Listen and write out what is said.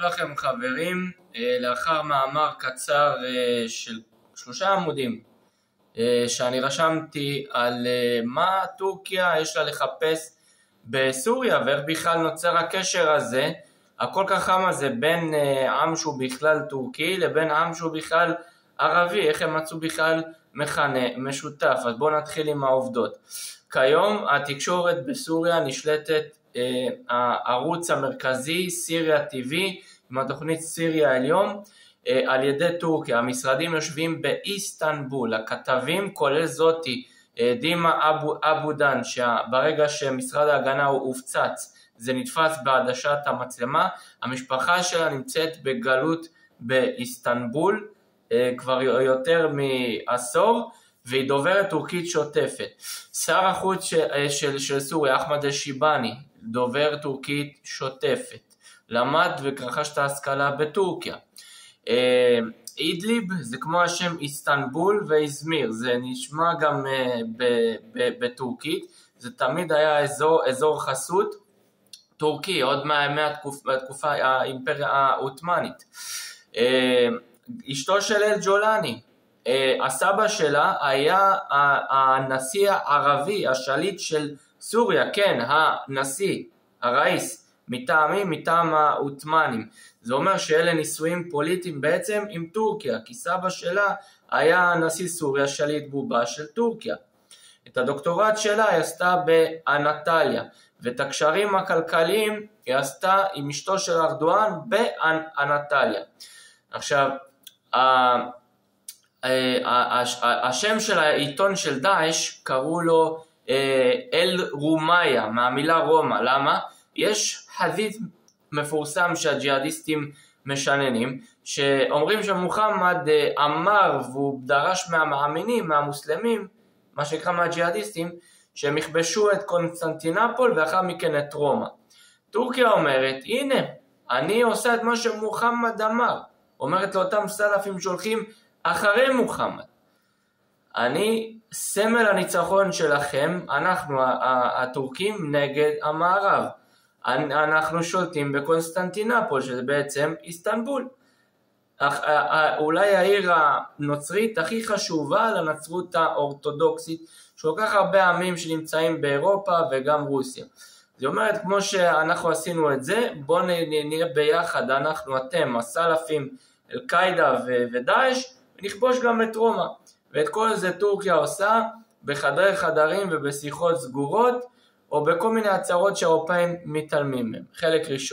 לכם חברים, לאחר מאמר קצר של 3 עמודים שאני רשמתי על מה טורקיה יש לה לחפש בסוריה ואיך בכלל נוצר הקשר הזה הכל כך חם הזה בין עם שהוא בכלל טורקי לבין עם שהוא בכלל ערבי, איך הם מצאו בכלל מכנה משותף. אז בואו נתחיל עם העובדות. כיום התקשורת בסוריה נשלטת הערוץ המרכזי סיריה TV עם התוכנית סיריה העליון על ידי טורקיה. המשרדים יושבים באיסטנבול, הכתבים כולל זאתי דימה אבו דן, שברגע שמשרד ההגנה הוא הופצץ זה נתפס בעדשת המצלמה. המשפחה שלה נמצאת בגלות באיסטנבול כבר יותר מעשור והיא דוברת טורקית שוטפת. שר החוץ של סוריה אחמד אל-שיבאני דובר טורקית שוטפת, למד ורכש את ההשכלה בטורקיה. אידליב זה כמו השם איסטנבול ואיזמיר, זה נשמע גם בטורקית, זה תמיד היה אזור חסות טורקי עוד מהתקופה האימפריה העות'מאנית. אשתו של אל-ג'ולני, הסבא שלה היה הנשיא הערבי, השליט של סוריה, כן, הנשיא, הראיס, מטעם העות'מאנים. זה אומר שאלה נישואים פוליטיים בעצם עם טורקיה, כי סבא שלה היה נשיא סוריה, שליט בובה של טורקיה. את הדוקטורט שלה היא עשתה באנטליה, ואת הקשרים הכלכליים היא עשתה עם אשתו של ארדואן באנטליה. עכשיו, השם של העיתון של דאעש קראו לו אל-רומיה, מהמילה רומא. למה? יש חדית' מפורסם שהג'יהאדיסטים משננים, שאומרים שמוחמד אמר והוא דרש מהמאמינים, מהמוסלמים, מה שנקרא מהג'יהאדיסטים, שהם יכבשו את קונסטנטינופול ואחר מכן את רומא. טורקיה אומרת, הנה, אני עושה את מה שמוחמד אמר. אומרת לאותם סלפים שהולכים אחרי מוחמד, אני סמל הניצחון שלכם, אנחנו הטורקים נגד המערב. אנחנו שולטים בקונסטנטינופול, שזה בעצם איסטנבול. אולי העיר הנוצרית הכי חשובה לנצרות האורתודוקסית, שכל כך הרבה עמים שנמצאים באירופה וגם רוסיה. זאת אומרת, כמו שאנחנו עשינו את זה, בואו נהיה ביחד, אנחנו, אתם, הסלפים, אל-קאידה ודאעש, ונכבוש גם את רומא. ואת כל זה טורקיה עושה בחדרי חדרים ובשיחות סגורות, או בכל מיני הצהרות שהאירופאים מתעלמים מהם. חלק ראשון.